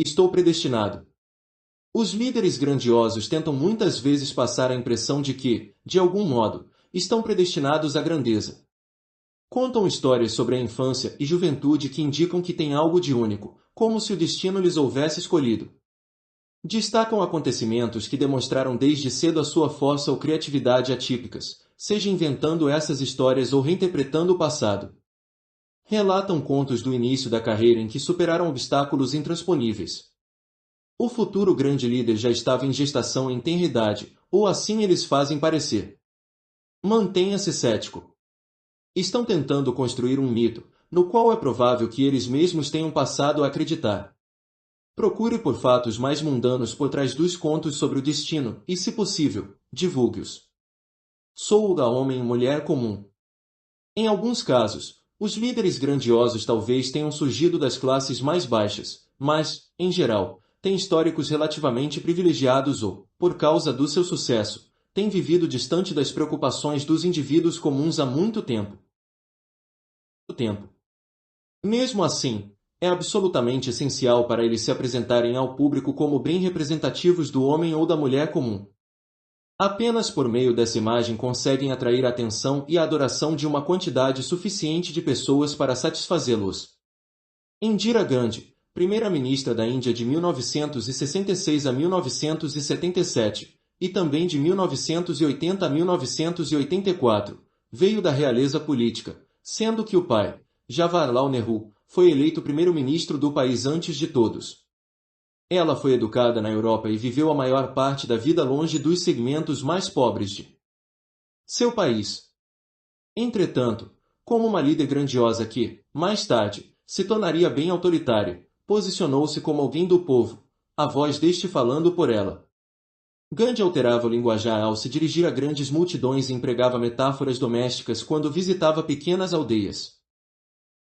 Estou predestinado. Os líderes grandiosos tentam muitas vezes passar a impressão de que, de algum modo, estão predestinados à grandeza. Contam histórias sobre a infância e juventude que indicam que têm algo de único, como se o destino lhes houvesse escolhido. Destacam acontecimentos que demonstraram desde cedo a sua força ou criatividade atípicas, seja inventando essas histórias ou reinterpretando o passado. Relatam contos do início da carreira em que superaram obstáculos intransponíveis. O futuro grande líder já estava em gestação em tenra idade, ou assim eles fazem parecer. Mantenha-se cético. Estão tentando construir um mito, no qual é provável que eles mesmos tenham passado a acreditar. Procure por fatos mais mundanos por trás dos contos sobre o destino, e, se possível, divulgue-os. Sou o da homem e mulher comum. Em alguns casos, os líderes grandiosos talvez tenham surgido das classes mais baixas, mas, em geral, têm históricos relativamente privilegiados ou, por causa do seu sucesso, têm vivido distante das preocupações dos indivíduos comuns há muito tempo. Mesmo assim, é absolutamente essencial para eles se apresentarem ao público como bem representativos do homem ou da mulher comum. Apenas por meio dessa imagem conseguem atrair a atenção e a adoração de uma quantidade suficiente de pessoas para satisfazê-los. Indira Gandhi, primeira-ministra da Índia de 1966 a 1977, e também de 1980 a 1984, veio da realeza política, sendo que o pai, Jawaharlal Nehru, foi eleito primeiro-ministro do país antes de todos. Ela foi educada na Europa e viveu a maior parte da vida longe dos segmentos mais pobres de seu país. Entretanto, como uma líder grandiosa que, mais tarde, se tornaria bem autoritária, posicionou-se como alguém do povo, a voz deste falando por ela. Gandhi alterava o linguajar ao se dirigir a grandes multidões e empregava metáforas domésticas quando visitava pequenas aldeias.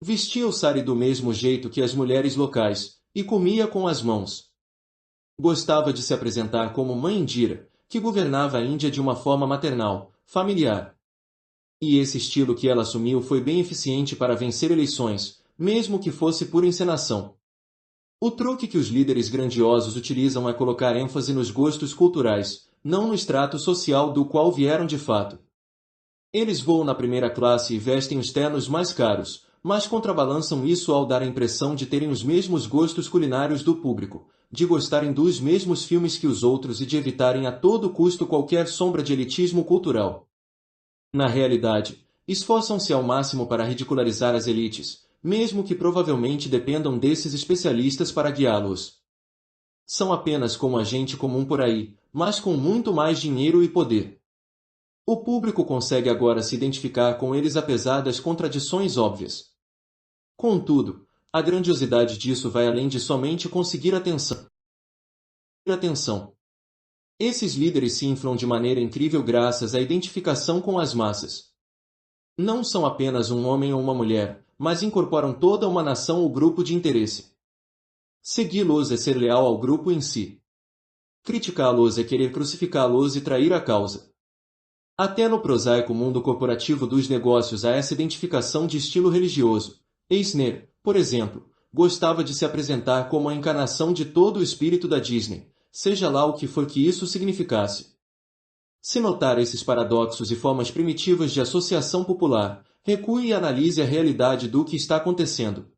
Vestia o sari do mesmo jeito que as mulheres locais, e comia com as mãos. Gostava de se apresentar como Mãe Indira, que governava a Índia de uma forma maternal, familiar. E esse estilo que ela assumiu foi bem eficiente para vencer eleições, mesmo que fosse por encenação. O truque que os líderes grandiosos utilizam é colocar ênfase nos gostos culturais, não no extrato social do qual vieram de fato. Eles voam na primeira classe e vestem os ternos mais caros, mas contrabalançam isso ao dar a impressão de terem os mesmos gostos culinários do público, de gostarem dos mesmos filmes que os outros e de evitarem a todo custo qualquer sombra de elitismo cultural. Na realidade, esforçam-se ao máximo para ridicularizar as elites, mesmo que provavelmente dependam desses especialistas para guiá-los. São apenas como a gente comum por aí, mas com muito mais dinheiro e poder. O público consegue agora se identificar com eles apesar das contradições óbvias. Contudo, a grandiosidade disso vai além de somente conseguir atenção. Esses líderes se inflam de maneira incrível graças à identificação com as massas. Não são apenas um homem ou uma mulher, mas incorporam toda uma nação ou grupo de interesse. Segui-los é ser leal ao grupo em si. Criticá-los é querer crucificá-los e trair a causa. Até no prosaico mundo corporativo dos negócios há essa identificação de estilo religioso. Eisner, por exemplo, gostava de se apresentar como a encarnação de todo o espírito da Disney, seja lá o que for que isso significasse. Se notar esses paradoxos e formas primitivas de associação popular, recue e analise a realidade do que está acontecendo.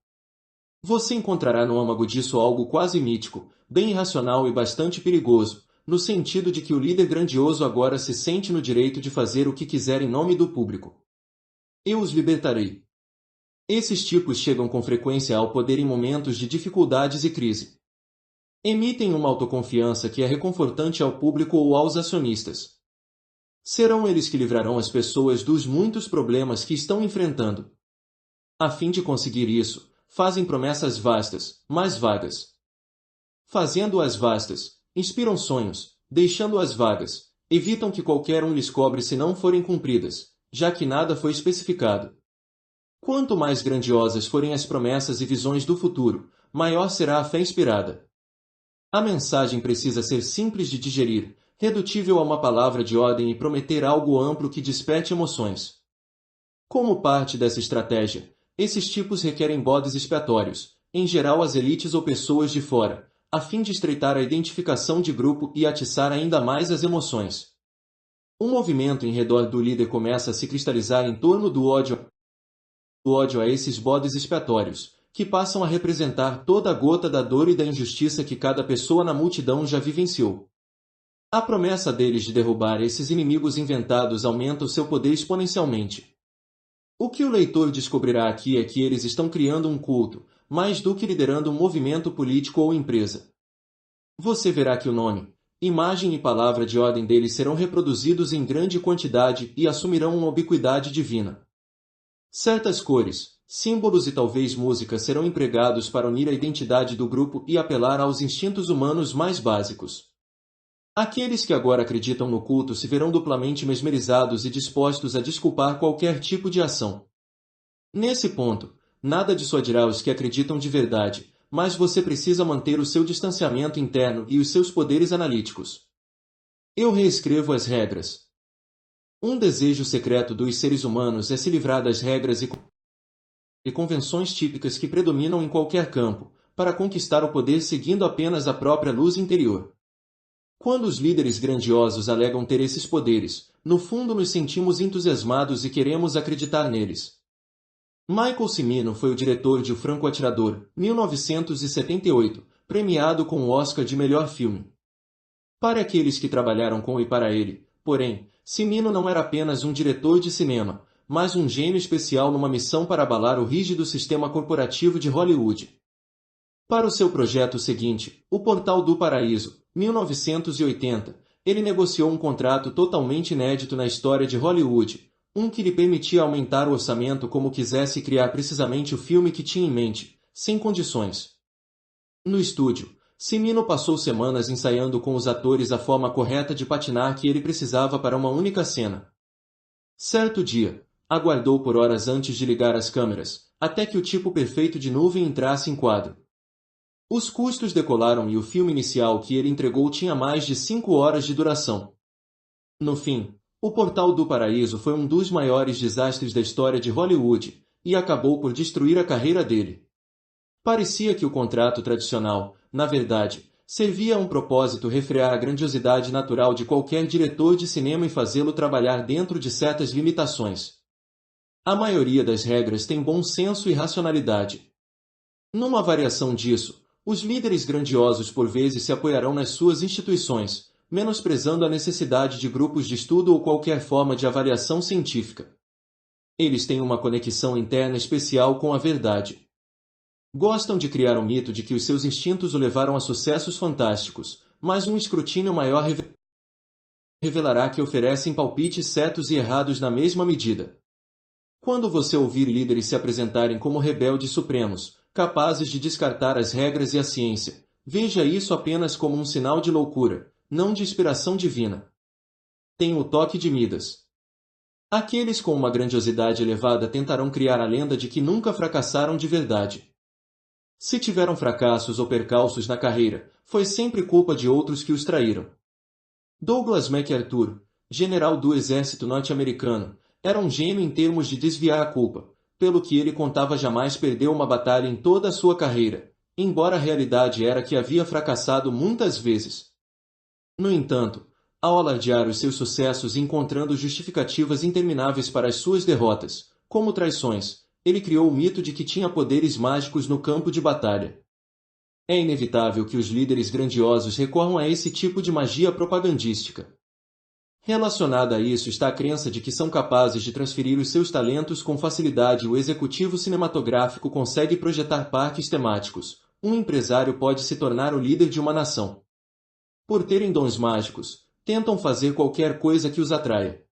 Você encontrará no âmago disso algo quase mítico, bem irracional e bastante perigoso, no sentido de que o líder grandioso agora se sente no direito de fazer o que quiser em nome do público. Eu os libertarei. Esses tipos chegam com frequência ao poder em momentos de dificuldades e crise. Emitem uma autoconfiança que é reconfortante ao público ou aos acionistas. Serão eles que livrarão as pessoas dos muitos problemas que estão enfrentando. A fim de conseguir isso, fazem promessas vastas, mas vagas. Fazendo-as vastas, inspiram sonhos, deixando-as vagas, evitam que qualquer um lhes cobre se não forem cumpridas, já que nada foi especificado. Quanto mais grandiosas forem as promessas e visões do futuro, maior será a fé inspirada. A mensagem precisa ser simples de digerir, redutível a uma palavra de ordem e prometer algo amplo que desperte emoções. Como parte dessa estratégia, esses tipos requerem bodes expiatórios, em geral as elites ou pessoas de fora, a fim de estreitar a identificação de grupo e atiçar ainda mais as emoções. Um movimento em redor do líder começa a se cristalizar em torno do ódio a esses bodes expiatórios, que passam a representar toda a gota da dor e da injustiça que cada pessoa na multidão já vivenciou. A promessa deles de derrubar esses inimigos inventados aumenta o seu poder exponencialmente. O que o leitor descobrirá aqui é que eles estão criando um culto, mais do que liderando um movimento político ou empresa. Você verá que o nome, imagem e palavra de ordem deles serão reproduzidos em grande quantidade e assumirão uma ubiquidade divina. Certas cores, símbolos e talvez música serão empregados para unir a identidade do grupo e apelar aos instintos humanos mais básicos. Aqueles que agora acreditam no culto se verão duplamente mesmerizados e dispostos a desculpar qualquer tipo de ação. Nesse ponto, nada dissuadirá os que acreditam de verdade, mas você precisa manter o seu distanciamento interno e os seus poderes analíticos. Eu reescrevo as regras. Um desejo secreto dos seres humanos é se livrar das regras e convenções típicas que predominam em qualquer campo, para conquistar o poder seguindo apenas a própria luz interior. Quando os líderes grandiosos alegam ter esses poderes, no fundo nos sentimos entusiasmados e queremos acreditar neles. Michael Cimino foi o diretor de O Franco Atirador, 1978, premiado com o Oscar de melhor filme. Para aqueles que trabalharam com e para ele, porém, Cimino não era apenas um diretor de cinema, mas um gênio especial numa missão para abalar o rígido sistema corporativo de Hollywood. Para o seu projeto seguinte, O Portal do Paraíso, 1980, ele negociou um contrato totalmente inédito na história de Hollywood, um que lhe permitia aumentar o orçamento como quisesse e criar precisamente o filme que tinha em mente, sem condições. No estúdio, Cimino passou semanas ensaiando com os atores a forma correta de patinar que ele precisava para uma única cena. Certo dia, aguardou por horas antes de ligar as câmeras, até que o tipo perfeito de nuvem entrasse em quadro. Os custos decolaram e o filme inicial que ele entregou tinha mais de 5 horas de duração. No fim, O Portal do Paraíso foi um dos maiores desastres da história de Hollywood, e acabou por destruir a carreira dele. Parecia que o contrato tradicional, na verdade, servia a um propósito: refrear a grandiosidade natural de qualquer diretor de cinema e fazê-lo trabalhar dentro de certas limitações. A maioria das regras tem bom senso e racionalidade. Numa variação disso, os líderes grandiosos por vezes se apoiarão nas suas instituições, menosprezando a necessidade de grupos de estudo ou qualquer forma de avaliação científica. Eles têm uma conexão interna especial com a verdade. Gostam de criar o mito de que os seus instintos o levaram a sucessos fantásticos, mas um escrutínio maior revelará que oferecem palpites certos e errados na mesma medida. Quando você ouvir líderes se apresentarem como rebeldes supremos, capazes de descartar as regras e a ciência, veja isso apenas como um sinal de loucura, não de inspiração divina. Tem o toque de Midas. Aqueles com uma grandiosidade elevada tentarão criar a lenda de que nunca fracassaram de verdade. Se tiveram fracassos ou percalços na carreira, foi sempre culpa de outros que os traíram. Douglas MacArthur, general do exército norte-americano, era um gênio em termos de desviar a culpa, pelo que ele contava jamais perdeu uma batalha em toda a sua carreira, embora a realidade era que havia fracassado muitas vezes. No entanto, ao alardear os seus sucessos e encontrando justificativas intermináveis para as suas derrotas, como traições, ele criou o mito de que tinha poderes mágicos no campo de batalha. É inevitável que os líderes grandiosos recorram a esse tipo de magia propagandística. Relacionada a isso está a crença de que são capazes de transferir os seus talentos com facilidade. O executivo cinematográfico consegue projetar parques temáticos. Um empresário pode se tornar o líder de uma nação. Por terem dons mágicos, tentam fazer qualquer coisa que os atraia.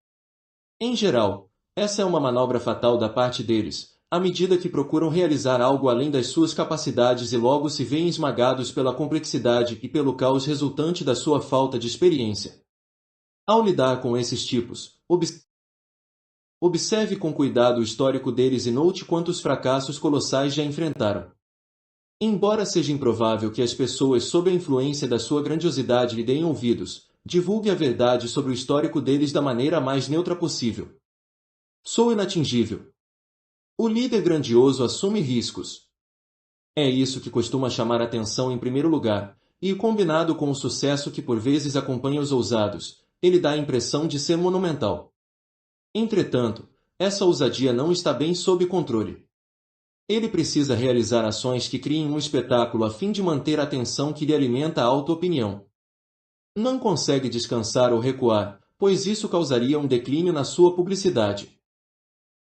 Em geral, essa é uma manobra fatal da parte deles, à medida que procuram realizar algo além das suas capacidades e logo se veem esmagados pela complexidade e pelo caos resultante da sua falta de experiência. Ao lidar com esses tipos, observe com cuidado o histórico deles e note quantos fracassos colossais já enfrentaram. Embora seja improvável que as pessoas sob a influência da sua grandiosidade lhe deem ouvidos, divulgue a verdade sobre o histórico deles da maneira mais neutra possível. Sou inatingível. O líder grandioso assume riscos. É isso que costuma chamar atenção em primeiro lugar, e, combinado com o sucesso que por vezes acompanha os ousados, ele dá a impressão de ser monumental. Entretanto, essa ousadia não está bem sob controle. Ele precisa realizar ações que criem um espetáculo a fim de manter a atenção que lhe alimenta a auto-opinião. Não consegue descansar ou recuar, pois isso causaria um declínio na sua publicidade.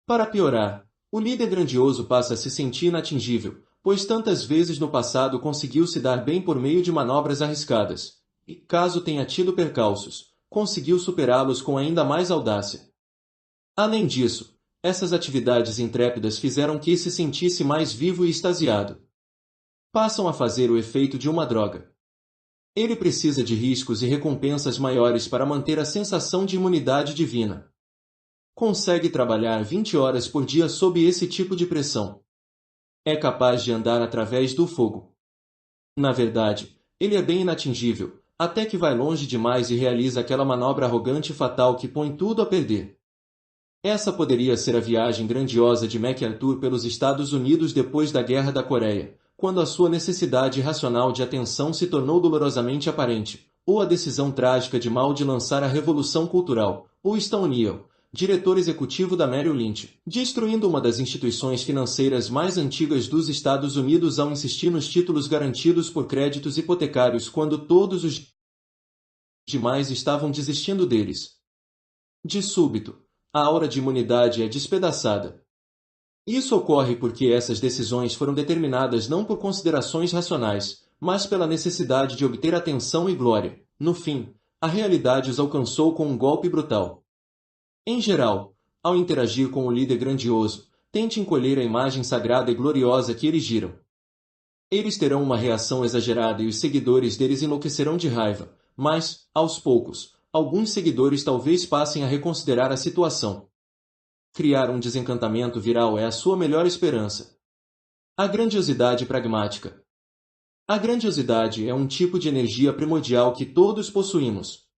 Para piorar, o líder grandioso passa a se sentir inatingível, pois tantas vezes no passado conseguiu se dar bem por meio de manobras arriscadas, e, caso tenha tido percalços, conseguiu superá-los com ainda mais audácia. Além disso, essas atividades intrépidas fizeram que se sentisse mais vivo e extasiado. Passam a fazer o efeito de uma droga. Ele precisa de riscos e recompensas maiores para manter a sensação de imunidade divina. Consegue trabalhar 20 horas por dia sob esse tipo de pressão. É capaz de andar através do fogo. Na verdade, ele é bem inatingível, até que vai longe demais e realiza aquela manobra arrogante e fatal que põe tudo a perder. Essa poderia ser a viagem grandiosa de MacArthur pelos Estados Unidos depois da Guerra da Coreia, quando a sua necessidade irracional de atenção se tornou dolorosamente aparente, ou a decisão trágica de Mao de lançar a Revolução Cultural, ou Stan O'Neill, diretor executivo da Merrill Lynch, destruindo uma das instituições financeiras mais antigas dos Estados Unidos ao insistir nos títulos garantidos por créditos hipotecários quando todos os demais estavam desistindo deles. De súbito, a aura de imunidade é despedaçada. Isso ocorre porque essas decisões foram determinadas não por considerações racionais, mas pela necessidade de obter atenção e glória. No fim, a realidade os alcançou com um golpe brutal. Em geral, ao interagir com o líder grandioso, tente encolher a imagem sagrada e gloriosa que erigiram. Eles terão uma reação exagerada e os seguidores deles enlouquecerão de raiva, mas, aos poucos, alguns seguidores talvez passem a reconsiderar a situação. Criar um desencantamento viral é a sua melhor esperança. A grandiosidade pragmática. A grandiosidade é um tipo de energia primordial que todos possuímos.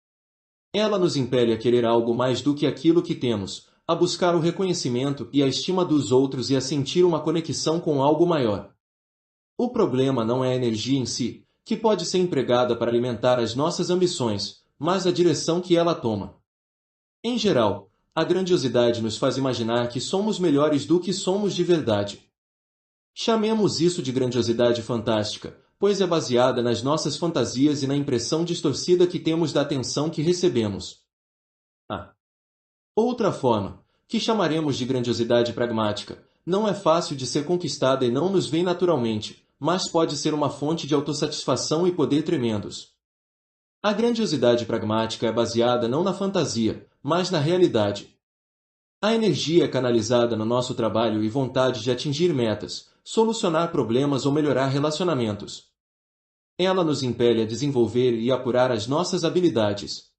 Ela nos impele a querer algo mais do que aquilo que temos, a buscar o reconhecimento e a estima dos outros e a sentir uma conexão com algo maior. O problema não é a energia em si, que pode ser empregada para alimentar as nossas ambições, mas a direção que ela toma. Em geral, a grandiosidade nos faz imaginar que somos melhores do que somos de verdade. Chamemos isso de grandiosidade fantástica, pois é baseada nas nossas fantasias e na impressão distorcida que temos da atenção que recebemos. A outra forma, que chamaremos de grandiosidade pragmática, não é fácil de ser conquistada e não nos vem naturalmente, mas pode ser uma fonte de autossatisfação e poder tremendos. A grandiosidade pragmática é baseada não na fantasia, mas na realidade. A energia é canalizada no nosso trabalho e vontade de atingir metas, solucionar problemas ou melhorar relacionamentos. Ela nos impele a desenvolver e apurar as nossas habilidades.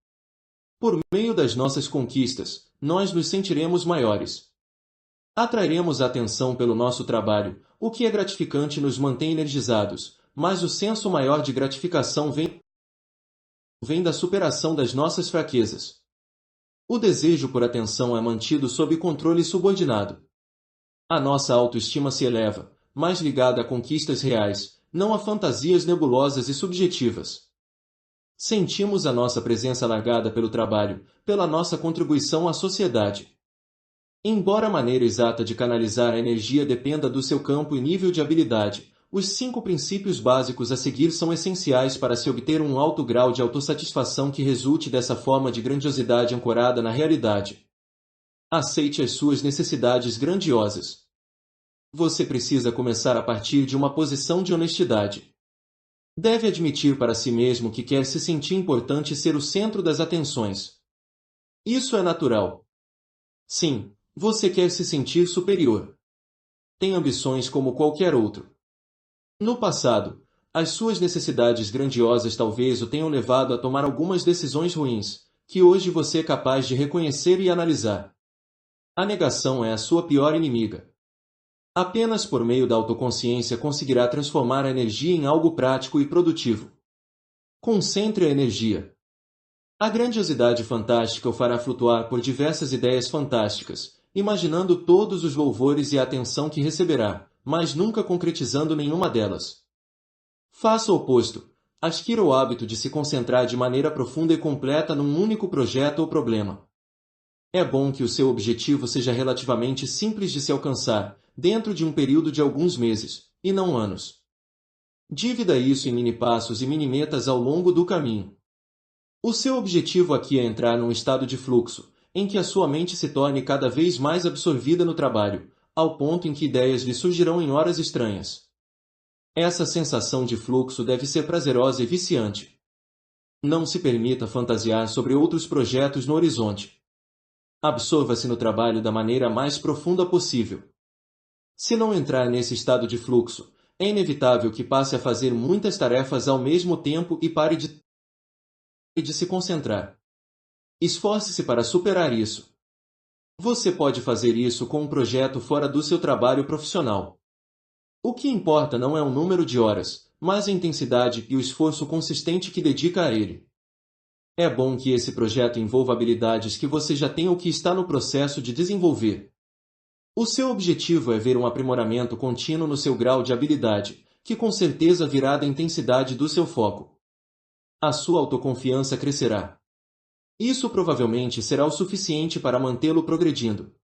Por meio das nossas conquistas, nós nos sentiremos maiores. Atrairemos a atenção pelo nosso trabalho, o que é gratificante e nos mantém energizados, mas o senso maior de gratificação vem da superação das nossas fraquezas. O desejo por atenção é mantido sob controle subordinado. A nossa autoestima se eleva, mais ligada a conquistas reais, não a fantasias nebulosas e subjetivas. Sentimos a nossa presença alargada pelo trabalho, pela nossa contribuição à sociedade. Embora a maneira exata de canalizar a energia dependa do seu campo e nível de habilidade, os 5 princípios básicos a seguir são essenciais para se obter um alto grau de autossatisfação que resulte dessa forma de grandiosidade ancorada na realidade. Aceite as suas necessidades grandiosas. Você precisa começar a partir de uma posição de honestidade. Deve admitir para si mesmo que quer se sentir importante e ser o centro das atenções. Isso é natural. Sim, você quer se sentir superior. Tem ambições como qualquer outro. No passado, as suas necessidades grandiosas talvez o tenham levado a tomar algumas decisões ruins, que hoje você é capaz de reconhecer e analisar. A negação é a sua pior inimiga. Apenas por meio da autoconsciência conseguirá transformar a energia em algo prático e produtivo. Concentre a energia. A grandiosidade fantástica o fará flutuar por diversas ideias fantásticas, imaginando todos os louvores e a atenção que receberá, mas nunca concretizando nenhuma delas. Faça o oposto. adquira o hábito de se concentrar de maneira profunda e completa num único projeto ou problema. É bom que o seu objetivo seja relativamente simples de se alcançar, dentro de um período de alguns meses, e não anos. Divida isso em mini-passos e mini-metas ao longo do caminho. O seu objetivo aqui é entrar num estado de fluxo, em que a sua mente se torne cada vez mais absorvida no trabalho, ao ponto em que ideias lhe surgirão em horas estranhas. Essa sensação de fluxo deve ser prazerosa e viciante. Não se permita fantasiar sobre outros projetos no horizonte. Absorva-se no trabalho da maneira mais profunda possível. Se não entrar nesse estado de fluxo, é inevitável que passe a fazer muitas tarefas ao mesmo tempo e pare de se concentrar. Esforce-se para superar isso. Você pode fazer isso com um projeto fora do seu trabalho profissional. O que importa não é o número de horas, mas a intensidade e o esforço consistente que dedica a ele. É bom que esse projeto envolva habilidades que você já tem ou que está no processo de desenvolver. O seu objetivo é ver um aprimoramento contínuo no seu grau de habilidade, que com certeza virá da intensidade do seu foco. A sua autoconfiança crescerá. Isso provavelmente será o suficiente para mantê-lo progredindo.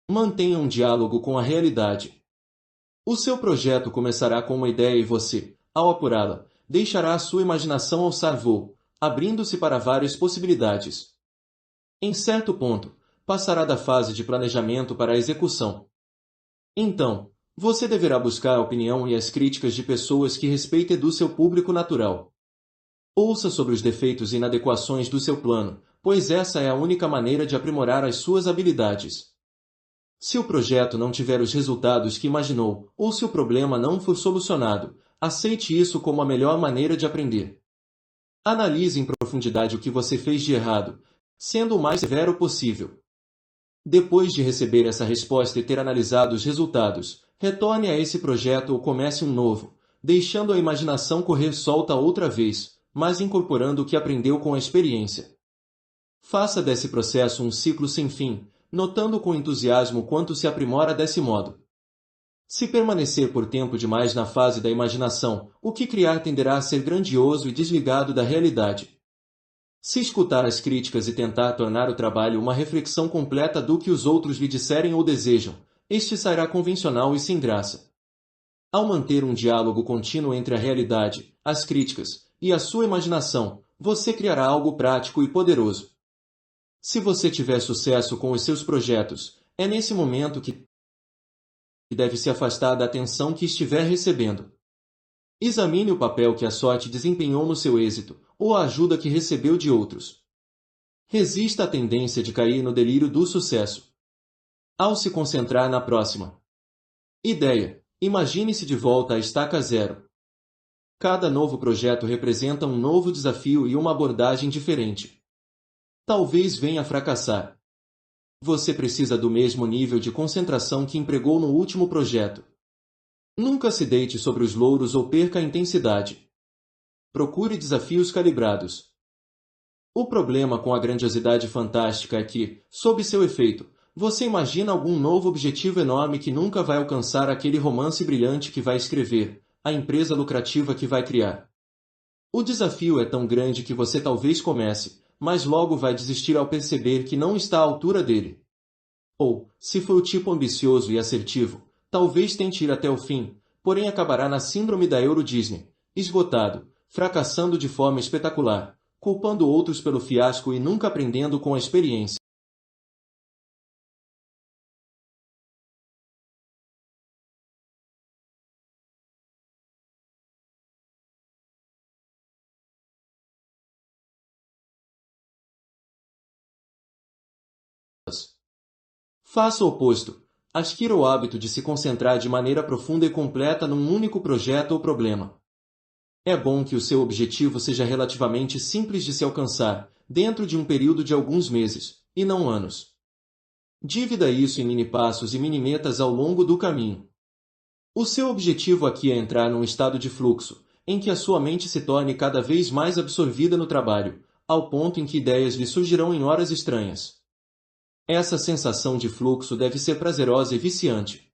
Mantenha um diálogo com a realidade. O seu projeto começará com uma ideia e você, ao apurá-la, deixará a sua imaginação alçar voo, abrindo-se para várias possibilidades. Em certo ponto, passará da fase de planejamento para a execução. Então, você deverá buscar a opinião e as críticas de pessoas que respeitem do seu público natural. Ouça sobre os defeitos e inadequações do seu plano, pois essa é a única maneira de aprimorar as suas habilidades. Se o projeto não tiver os resultados que imaginou, ou se o problema não for solucionado, aceite isso como a melhor maneira de aprender. Analise em profundidade o que você fez de errado, sendo o mais severo possível. Depois de receber essa resposta e ter analisado os resultados, retorne a esse projeto ou comece um novo, deixando a imaginação correr solta outra vez, mas incorporando o que aprendeu com a experiência. Faça desse processo um ciclo sem fim, notando com entusiasmo quanto se aprimora desse modo. Se permanecer por tempo demais na fase da imaginação, o que criar tenderá a ser grandioso e desligado da realidade. Se escutar as críticas e tentar tornar o trabalho uma reflexão completa do que os outros lhe disserem ou desejam, este sairá convencional e sem graça. Ao manter um diálogo contínuo entre a realidade, as críticas e a sua imaginação, você criará algo prático e poderoso. Se você tiver sucesso com os seus projetos, é nesse momento que deve se afastar da atenção que estiver recebendo. Examine o papel que a sorte desempenhou no seu êxito, ou a ajuda que recebeu de outros. Resista à tendência de cair no delírio do sucesso. Ao se concentrar na próxima ideia, imagine-se de volta à estaca zero. Cada novo projeto representa um novo desafio e uma abordagem diferente. Talvez venha a fracassar. Você precisa do mesmo nível de concentração que empregou no último projeto. Nunca se deite sobre os louros ou perca a intensidade. Procure desafios calibrados. O problema com a grandiosidade fantástica é que, sob seu efeito, você imagina algum novo objetivo enorme que nunca vai alcançar, aquele romance brilhante que vai escrever, a empresa lucrativa que vai criar. O desafio é tão grande que você talvez comece, mas logo vai desistir ao perceber que não está à altura dele. Ou, se for o tipo ambicioso e assertivo, talvez tente ir até o fim, porém acabará na síndrome da Euro Disney, esgotado, fracassando de forma espetacular, culpando outros pelo fiasco e nunca aprendendo com a experiência. Faça o oposto. Adquira o hábito de se concentrar de maneira profunda e completa num único projeto ou problema. É bom que o seu objetivo seja relativamente simples de se alcançar, dentro de um período de alguns meses, e não anos. Divida isso em mini-passos e mini-metas ao longo do caminho. O seu objetivo aqui é entrar num estado de fluxo, em que a sua mente se torne cada vez mais absorvida no trabalho, ao ponto em que ideias lhe surgirão em horas estranhas. Essa sensação de fluxo deve ser prazerosa e viciante.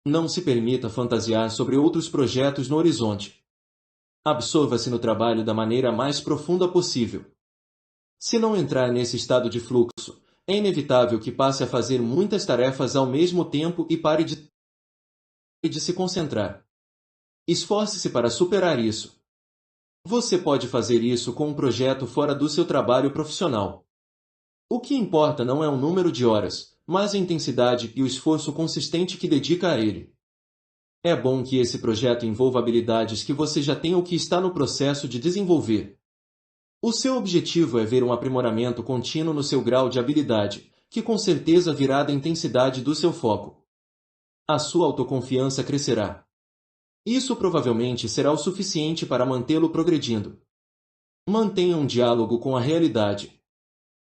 Não se permita fantasiar sobre outros projetos no horizonte. Absorva-se no trabalho da maneira mais profunda possível. Se não entrar nesse estado de fluxo, é inevitável que passe a fazer muitas tarefas ao mesmo tempo e pare de se concentrar. Esforce-se para superar isso. Você pode fazer isso com um projeto fora do seu trabalho profissional. O que importa não é o número de horas, mas a intensidade e o esforço consistente que dedica a ele. É bom que esse projeto envolva habilidades que você já tem ou que está no processo de desenvolver. O seu objetivo é ver um aprimoramento contínuo no seu grau de habilidade, que com certeza virá da intensidade do seu foco. A sua autoconfiança crescerá. Isso provavelmente será o suficiente para mantê-lo progredindo. Mantenha um diálogo com a realidade.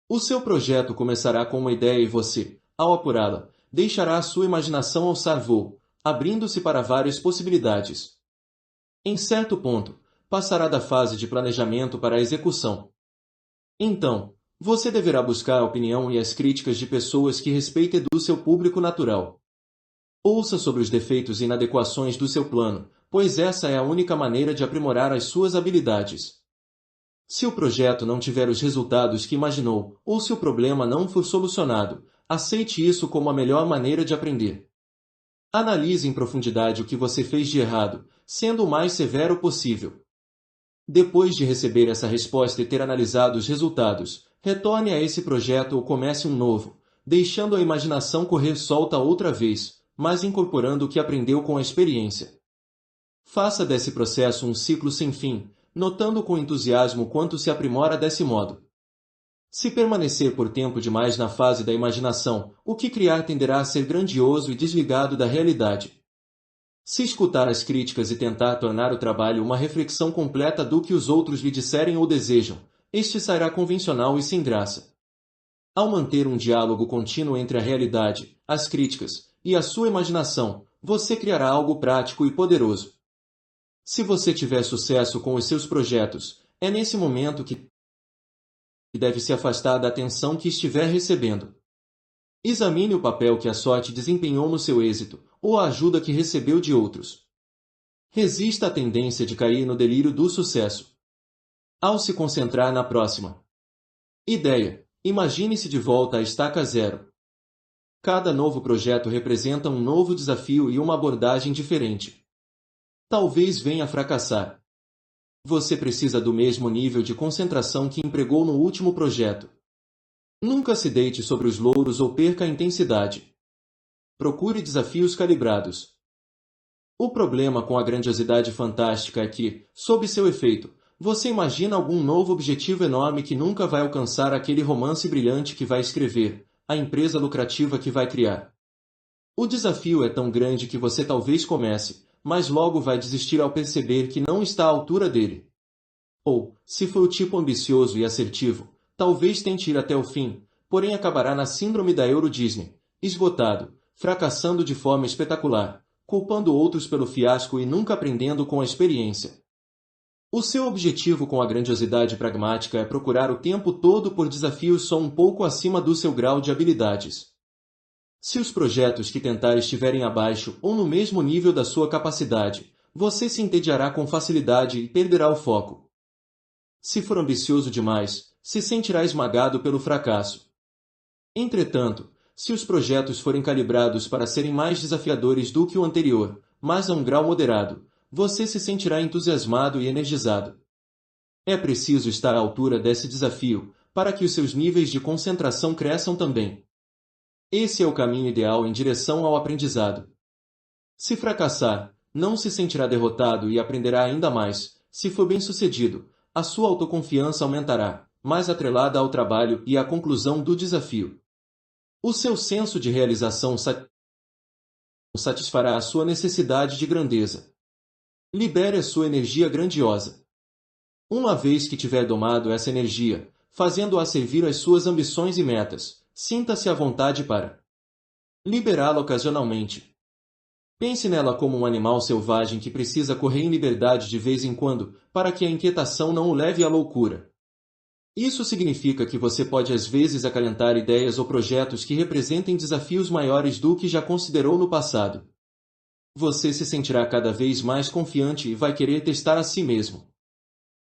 O seu projeto começará com uma ideia e você, ao apurá-la, deixará a sua imaginação alçar voo, abrindo-se para várias possibilidades. Em certo ponto, passará da fase de planejamento para a execução. Então, você deverá buscar a opinião e as críticas de pessoas que respeitem do seu público natural. Ouça sobre os defeitos e inadequações do seu plano, pois essa é a única maneira de aprimorar as suas habilidades. Se o projeto não tiver os resultados que imaginou, ou se o problema não for solucionado, aceite isso como a melhor maneira de aprender. Analise em profundidade o que você fez de errado, sendo o mais severo possível. Depois de receber essa resposta e ter analisado os resultados, retorne a esse projeto ou comece um novo, deixando a imaginação correr solta outra vez, mas incorporando o que aprendeu com a experiência. Faça desse processo um ciclo sem fim, notando com entusiasmo quanto se aprimora desse modo. Se permanecer por tempo demais na fase da imaginação, o que criar tenderá a ser grandioso e desligado da realidade. Se escutar as críticas e tentar tornar o trabalho uma reflexão completa do que os outros lhe disserem ou desejam, este sairá convencional e sem graça. Ao manter um diálogo contínuo entre a realidade, as críticas e a sua imaginação, você criará algo prático e poderoso. Se você tiver sucesso com os seus projetos, é nesse momento que deve se afastar da atenção que estiver recebendo. Examine o papel que a sorte desempenhou no seu êxito, ou a ajuda que recebeu de outros. Resista à tendência de cair no delírio do sucesso. Ao se concentrar na próxima ideia, imagine-se de volta à estaca zero. Cada novo projeto representa um novo desafio e uma abordagem diferente. Talvez venha a fracassar. Você precisa do mesmo nível de concentração que empregou no último projeto. Nunca se deite sobre os louros ou perca a intensidade. Procure desafios calibrados. O problema com a grandiosidade fantástica é que, sob seu efeito, você imagina algum novo objetivo enorme que nunca vai alcançar, aquele romance brilhante que vai escrever, a empresa lucrativa que vai criar. O desafio é tão grande que você talvez comece, mas logo vai desistir ao perceber que não está à altura dele. Ou, se for o tipo ambicioso e assertivo, talvez tente ir até o fim, porém acabará na síndrome da Euro Disney, esgotado, fracassando de forma espetacular, culpando outros pelo fiasco e nunca aprendendo com a experiência. O seu objetivo com a grandiosidade pragmática é procurar o tempo todo por desafios só um pouco acima do seu grau de habilidades. Se os projetos que tentar estiverem abaixo ou no mesmo nível da sua capacidade, você se entediará com facilidade e perderá o foco. Se for ambicioso demais, se sentirá esmagado pelo fracasso. Entretanto, se os projetos forem calibrados para serem mais desafiadores do que o anterior, mas a um grau moderado, você se sentirá entusiasmado e energizado. É preciso estar à altura desse desafio, para que os seus níveis de concentração cresçam também. Esse é o caminho ideal em direção ao aprendizado. Se fracassar, não se sentirá derrotado e aprenderá ainda mais. Se for bem-sucedido, a sua autoconfiança aumentará, mais atrelada ao trabalho e à conclusão do desafio. O seu senso de realização satisfará a sua necessidade de grandeza. Libere a sua energia grandiosa. Uma vez que tiver domado essa energia, fazendo-a servir às suas ambições e metas, sinta-se à vontade para liberá-la ocasionalmente. Pense nela como um animal selvagem que precisa correr em liberdade de vez em quando, para que a inquietação não o leve à loucura. Isso significa que você pode às vezes acalentar ideias ou projetos que representem desafios maiores do que já considerou no passado. Você se sentirá cada vez mais confiante e vai querer testar a si mesmo.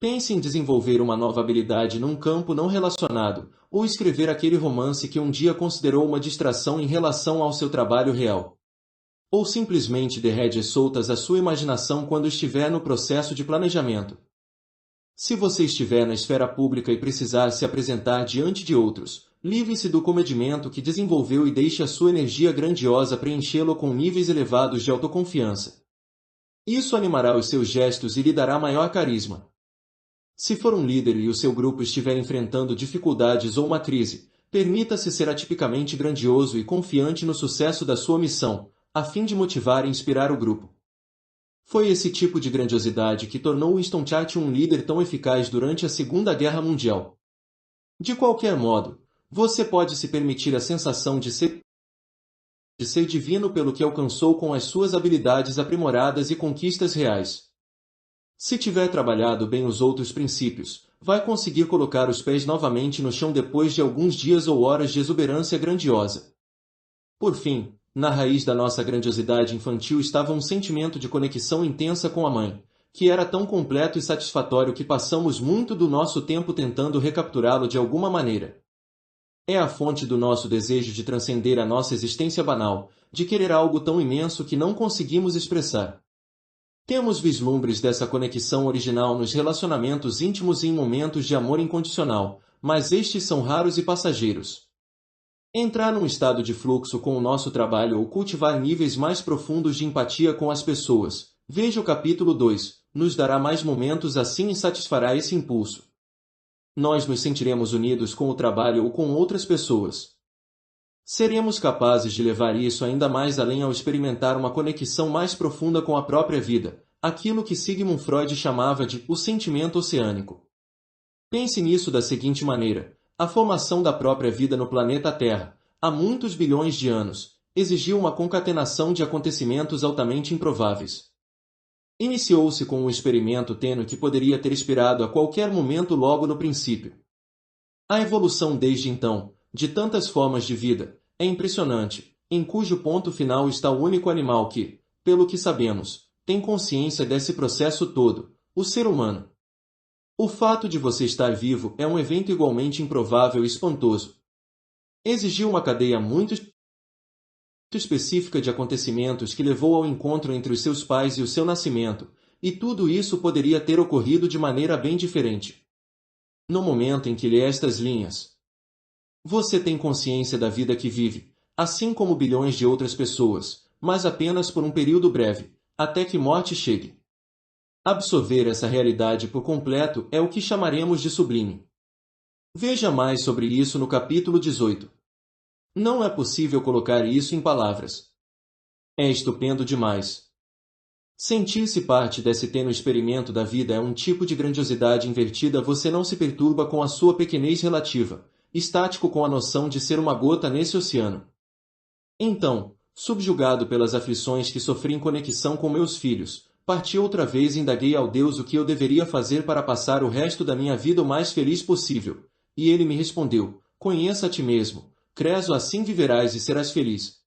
Pense em desenvolver uma nova habilidade num campo não relacionado, ou escrever aquele romance que um dia considerou uma distração em relação ao seu trabalho real. Ou simplesmente dê rédeas soltas à sua imaginação quando estiver no processo de planejamento. Se você estiver na esfera pública e precisar se apresentar diante de outros, livre-se do comedimento que desenvolveu e deixe a sua energia grandiosa preenchê-lo com níveis elevados de autoconfiança. Isso animará os seus gestos e lhe dará maior carisma. Se for um líder e o seu grupo estiver enfrentando dificuldades ou uma crise, permita-se ser atipicamente grandioso e confiante no sucesso da sua missão, a fim de motivar e inspirar o grupo. Foi esse tipo de grandiosidade que tornou Winston Churchill um líder tão eficaz durante a Segunda Guerra Mundial. De qualquer modo, você pode se permitir a sensação de ser divino pelo que alcançou com as suas habilidades aprimoradas e conquistas reais. Se tiver trabalhado bem os outros princípios, vai conseguir colocar os pés novamente no chão depois de alguns dias ou horas de exuberância grandiosa. Por fim, na raiz da nossa grandiosidade infantil estava um sentimento de conexão intensa com a mãe, que era tão completo e satisfatório que passamos muito do nosso tempo tentando recapturá-lo de alguma maneira. É a fonte do nosso desejo de transcender a nossa existência banal, de querer algo tão imenso que não conseguimos expressar. Temos vislumbres dessa conexão original nos relacionamentos íntimos e em momentos de amor incondicional, mas estes são raros e passageiros. Entrar num estado de fluxo com o nosso trabalho ou cultivar níveis mais profundos de empatia com as pessoas, veja o capítulo 2, nos dará mais momentos assim e satisfará esse impulso. Nós nos sentiremos unidos com o trabalho ou com outras pessoas. Seremos capazes de levar isso ainda mais além ao experimentar uma conexão mais profunda com a própria vida, aquilo que Sigmund Freud chamava de o sentimento oceânico. Pense nisso da seguinte maneira: a formação da própria vida no planeta Terra, há muitos bilhões de anos, exigiu uma concatenação de acontecimentos altamente improváveis. Iniciou-se com um experimento tênue que poderia ter expirado a qualquer momento logo no princípio. A evolução desde então, de tantas formas de vida, é impressionante, em cujo ponto final está o único animal que, pelo que sabemos, tem consciência desse processo todo, o ser humano. O fato de você estar vivo é um evento igualmente improvável e espantoso. Exigiu uma cadeia muito específica de acontecimentos que levou ao encontro entre os seus pais e o seu nascimento, e tudo isso poderia ter ocorrido de maneira bem diferente. No momento em que lê estas linhas, você tem consciência da vida que vive, assim como bilhões de outras pessoas, mas apenas por um período breve, até que morte chegue. Absorver essa realidade por completo é o que chamaremos de sublime. Veja mais sobre isso no capítulo 18. Não é possível colocar isso em palavras. É estupendo demais. Sentir-se parte desse tênue experimento da vida é um tipo de grandiosidade invertida. Você não se perturba com a sua pequenez relativa, estático com a noção de ser uma gota nesse oceano. Então, subjugado pelas aflições que sofri em conexão com meus filhos, parti outra vez e indaguei ao Deus o que eu deveria fazer para passar o resto da minha vida o mais feliz possível, e ele me respondeu: conheça a ti mesmo, creso assim viverás e serás feliz.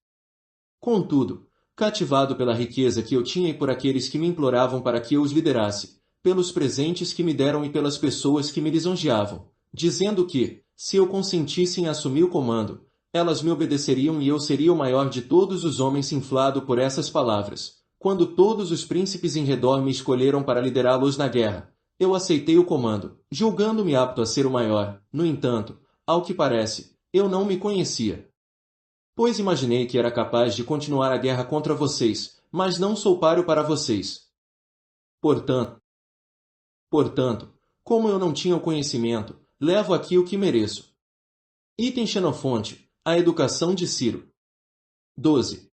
Contudo, cativado pela riqueza que eu tinha e por aqueles que me imploravam para que eu os liderasse, pelos presentes que me deram e pelas pessoas que me lisonjeavam, dizendo que, se eu consentisse em assumir o comando, elas me obedeceriam e eu seria o maior de todos os homens, inflado por essas palavras. Quando todos os príncipes em redor me escolheram para liderá-los na guerra, eu aceitei o comando, julgando-me apto a ser o maior. No entanto, ao que parece, eu não me conhecia. Pois imaginei que era capaz de continuar a guerra contra vocês, mas não sou páreo para vocês. Portanto, como eu não tinha o conhecimento, levo aqui o que mereço. Item Xenofonte, a educação de Ciro. 12.